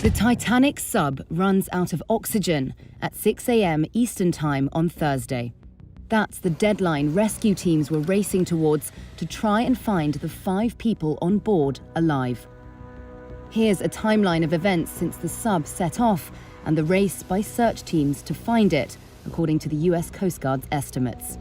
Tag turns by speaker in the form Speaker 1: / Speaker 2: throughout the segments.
Speaker 1: The Titanic sub runs out of oxygen at 6 a.m. Eastern Time on Thursday. That's the deadline rescue teams were racing towards to try and find the 5 people on board alive. Here's a timeline of events since the sub set off and the race by search teams to find it, according to the US Coast Guard's estimates.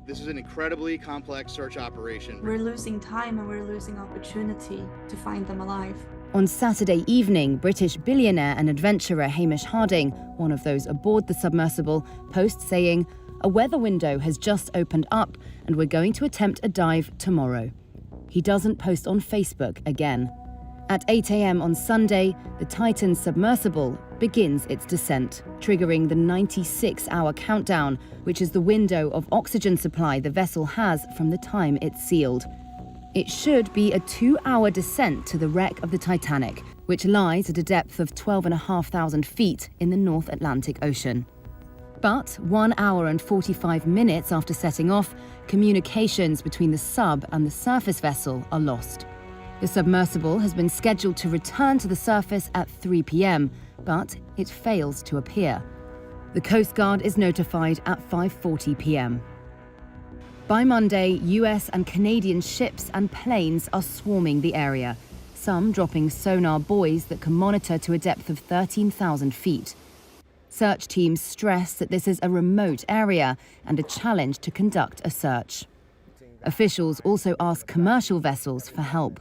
Speaker 2: This is an incredibly complex search operation.
Speaker 3: We're losing time and we're losing opportunity to find them alive.
Speaker 1: On Saturday evening, British billionaire and adventurer Hamish Harding, one of those aboard the submersible, posts saying, "A weather window has just opened up and we're going to attempt a dive tomorrow." He doesn't post on Facebook again. At 8 a.m. on Sunday, the Titanic Submersible begins its descent, triggering the 96-hour countdown, which is the window of oxygen supply the vessel has from the time it's sealed. It should be a 2-hour descent to the wreck of the Titanic, which lies at a depth of 12,500 feet in the North Atlantic Ocean. But 1 hour and 45 minutes after setting off, communications between the sub and the surface vessel are lost. The submersible has been scheduled to return to the surface at 3 p.m, but it fails to appear. The Coast Guard is notified at 5:40 p.m. By Monday, US and Canadian ships and planes are swarming the area, some dropping sonar buoys that can monitor to a depth of 13,000 feet. Search teams stress that this is a remote area and a challenge to conduct a search. Officials also ask commercial vessels for help.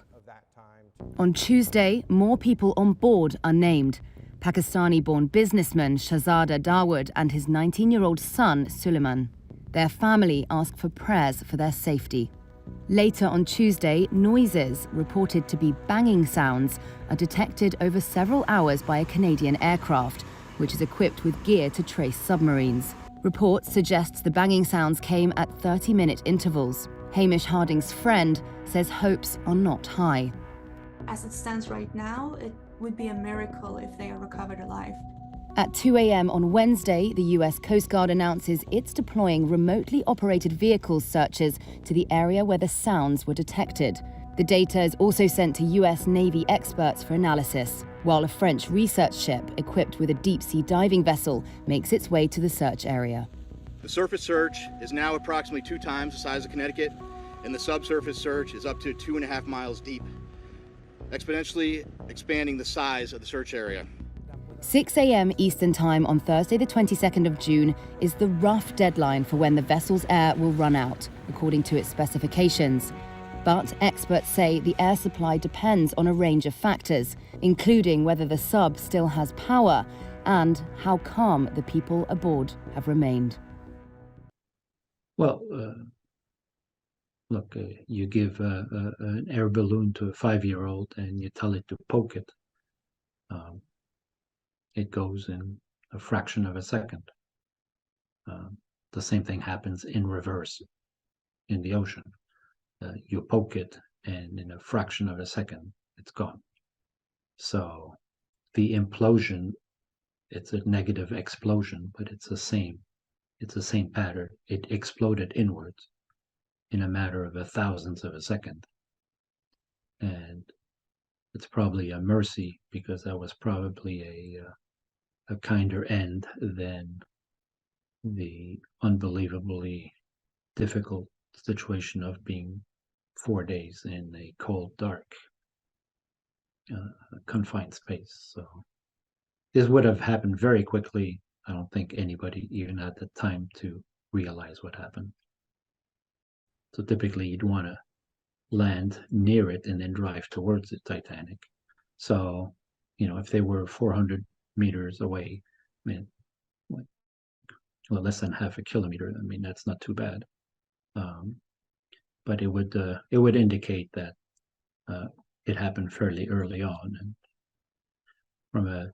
Speaker 1: On Tuesday, more people on board are named. Pakistani-born businessman Shahzada Dawood and his 19-year-old son, Suleiman. Their family ask for prayers for their safety. Later on Tuesday, noises, reported to be banging sounds, are detected over several hours by a Canadian aircraft, which is equipped with gear to trace submarines. Reports suggest the banging sounds came at 30-minute intervals. Hamish Harding's friend says hopes are not high.
Speaker 3: As it stands right now, it would be a miracle if they are recovered alive.
Speaker 1: At 2 a.m. on Wednesday, the US Coast Guard announces it's deploying remotely operated vehicle searches to the area where the sounds were detected. The data is also sent to US Navy experts for analysis, while a French research ship equipped with a deep-sea diving vessel makes its way to the search area.
Speaker 2: The surface search is now approximately 2 times the size of Connecticut, and the subsurface search is up to 2.5 miles deep, exponentially expanding the size of the search area.
Speaker 1: 6 a.m. Eastern Time on Thursday, the 22nd of June, is the rough deadline for when the vessel's air will run out, according to its specifications. But experts say the air supply depends on a range of factors, including whether the sub still has power and how calm the people aboard have remained.
Speaker 4: Well, look, you give an air balloon to a 5-year-old and you tell it to poke it. It goes in a fraction of a second. The same thing happens in reverse in the ocean. You poke it and in a fraction of a second, it's gone. So the implosion, it's a negative explosion, but it's the same pattern. It exploded inwards in a matter of a thousandth of a second. And it's probably a mercy because that was probably a kinder end than the unbelievably difficult situation of being 4 days in a cold, dark, confined space. So this would have happened very quickly. I don't think anybody even had the time to realize what happened. So typically you'd want to land near it and then drive towards the Titanic. So, if they were 400 meters away, less than half a kilometer, that's not too bad. But it would indicate that it happened fairly early on. And from a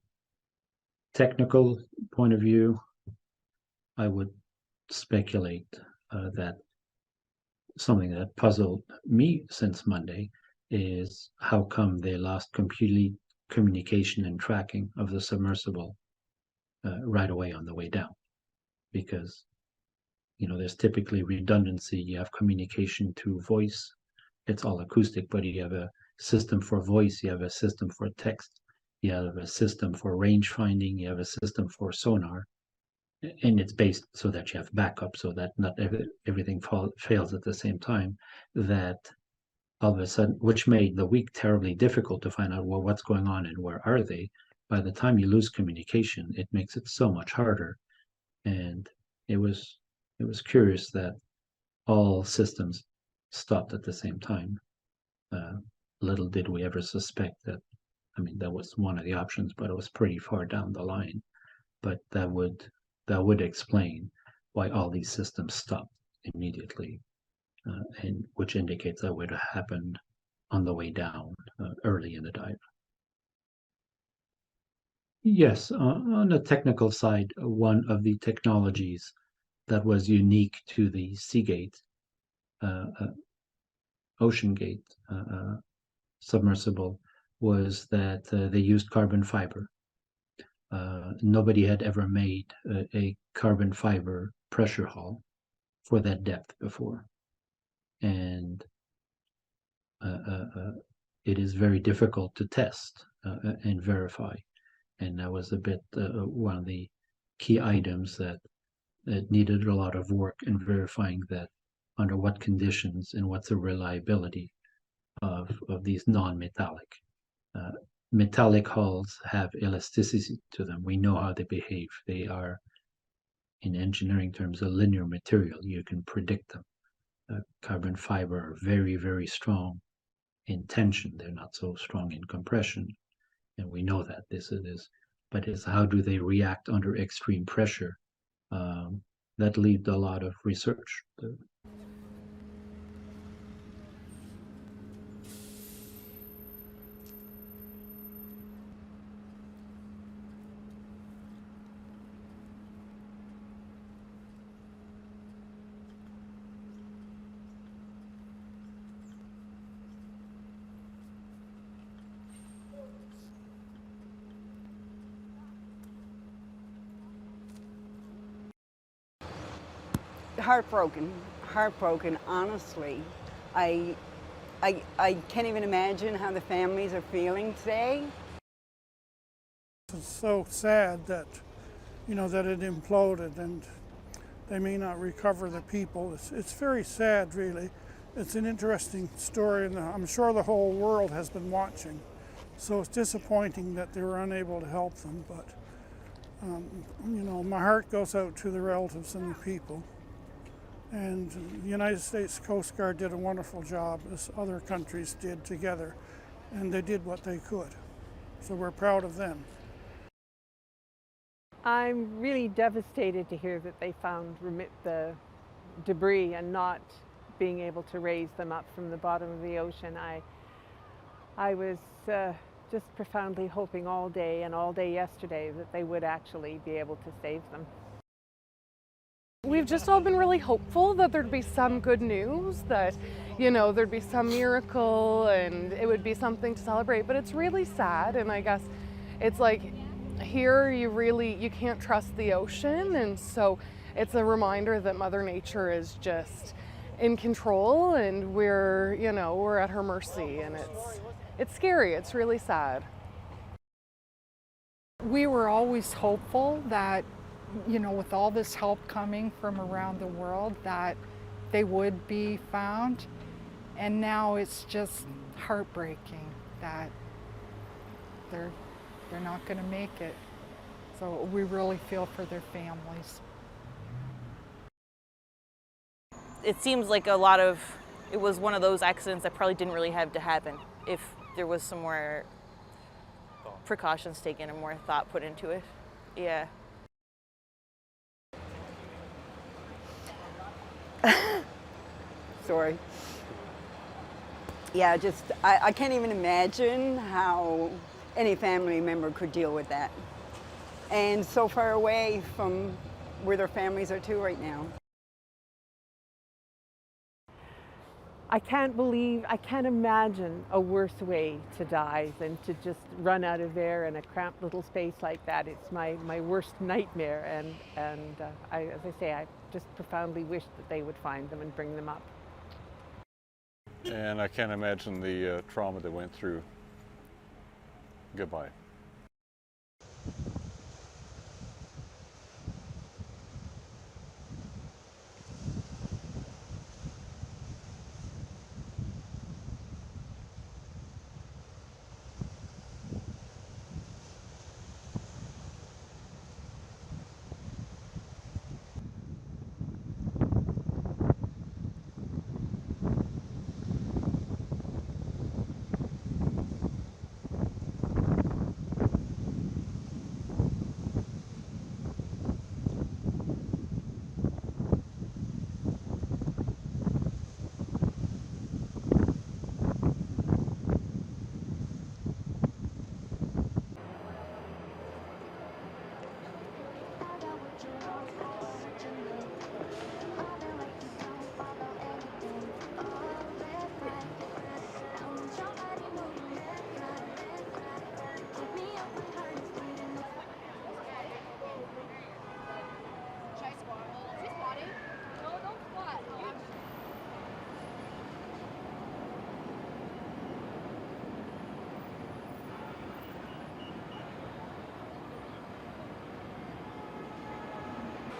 Speaker 4: technical point of view, I would speculate that something that puzzled me since Monday is how come they lost complete communication and tracking of the submersible right away on the way down. Because there's typically redundancy. You have communication to voice. It's all acoustic, but you have a system for voice, you have a system for text, you have a system for range finding, you have a system for sonar, and it's based so that you have backup, so that not everything fails at the same time. That all of a sudden, which made the week terribly difficult to find out, well, what's going on and where are they. By the time you lose communication, it makes it so much harder. And it was curious that all systems stopped at the same time. Little did we ever suspect that. I mean, that was one of the options, but it was pretty far down the line. But that would explain why all these systems stopped immediately, and which indicates that would have happened on the way down, early in the dive. Yes, on the technical side, one of the technologies that was unique to the Seagate, OceanGate submersible was that they used carbon fiber. Nobody had ever made a carbon fiber pressure hull for that depth before. And it is very difficult to test and verify. And that was a bit one of the key items that needed a lot of work in verifying that under what conditions and what's the reliability of these non-metallic. Metallic hulls have elasticity to them. We know how they behave. They are, in engineering terms, a linear material. You can predict them. Carbon fiber are very, very strong in tension. They're not so strong in compression. And we know that this is, but it's how do they react under extreme pressure? That leads a lot of research.
Speaker 5: Heartbroken, honestly. I can't even imagine how the families are feeling today.
Speaker 6: It's so sad that, that it imploded and they may not recover the people. It's very sad, really. It's an interesting story, and I'm sure the whole world has been watching. So it's disappointing that they were unable to help them, but, my heart goes out to the relatives and the people. And the United States Coast Guard did a wonderful job, as other countries did together, and they did what they could. So we're proud of them.
Speaker 7: I'm really devastated to hear that they found the debris and not being able to raise them up from the bottom of the ocean. I was just profoundly hoping all day and all day yesterday that they would actually be able to save them.
Speaker 8: We've just all been really hopeful that there'd be some good news, that, there'd be some miracle and it would be something to celebrate, but it's really sad. And I guess it's like here you can't trust the ocean, and so it's a reminder that Mother Nature is just in control and we're at her mercy, and it's scary. It's really sad.
Speaker 9: We were always hopeful that with all this help coming from around the world, that they would be found. And now it's just heartbreaking that they're not going to make it. So we really feel for their families.
Speaker 10: It seems like it was one of those accidents that probably didn't really have to happen if there was some more precautions taken and more thought put into it. Yeah.
Speaker 5: Sorry. Yeah, I can't even imagine how any family member could deal with that. And so far away from where their families are too right now.
Speaker 7: I can't imagine a worse way to die than to just run out of there in a cramped little space like that. It's my worst nightmare, and as I say, I just profoundly wish that they would find them and bring them up.
Speaker 11: And I can't imagine the trauma they went through. Goodbye.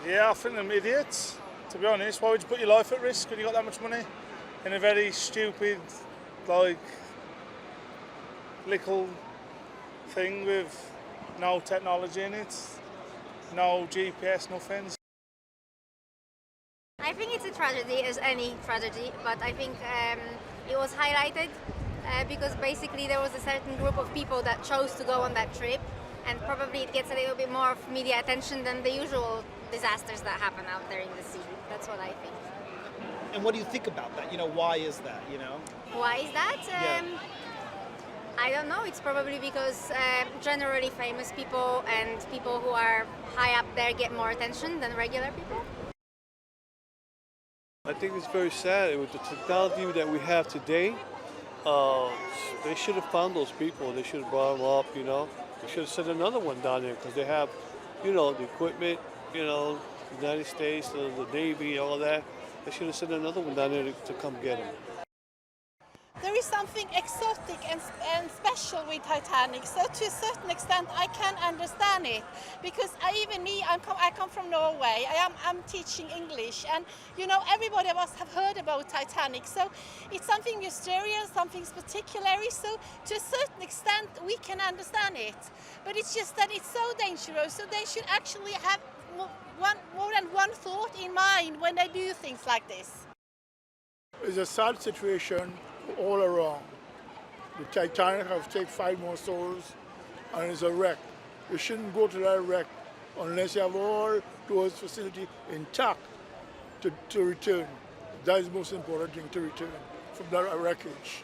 Speaker 11: Yeah, I think they're idiots, to be honest. Why would you put your life at risk when you got that much money in a very stupid, like, little thing with no technology in it, no GPS, nothing.
Speaker 12: I think it's a tragedy, as any tragedy, but I think it was highlighted because basically there was a certain group of people that chose to go on that trip, and probably it gets a little bit more of media attention than the usual disasters that happen out there in the sea. That's what I think.
Speaker 13: And what do you think about that? You know, why is that, you know?
Speaker 12: Why is that? I don't know. It's probably because generally famous people and people who are high up there get more attention than regular people.
Speaker 14: I think it's very sad with the technology that we have today. They should have found those people. They should have brought them up, you know. They should have sent another one down there because they have, you know, the equipment, you know, the United States, the Navy, all that. They should have sent another one down there to come get them.
Speaker 15: There is something exotic and special with Titanic, so to a certain extent I can understand it, because I come from Norway. I'm teaching English, and you know, everybody of us have heard about Titanic, so it's something mysterious, something particular, so to a certain extent we can understand it, but it's just that it's so dangerous, so they should actually have more than one thought in mind when they do things like this.
Speaker 16: It's a sad situation all around. The Titanic has taken 5 more souls and it's a wreck. You shouldn't go to that wreck unless you have all those facilities intact to return. That is the most important thing, to return from that wreckage.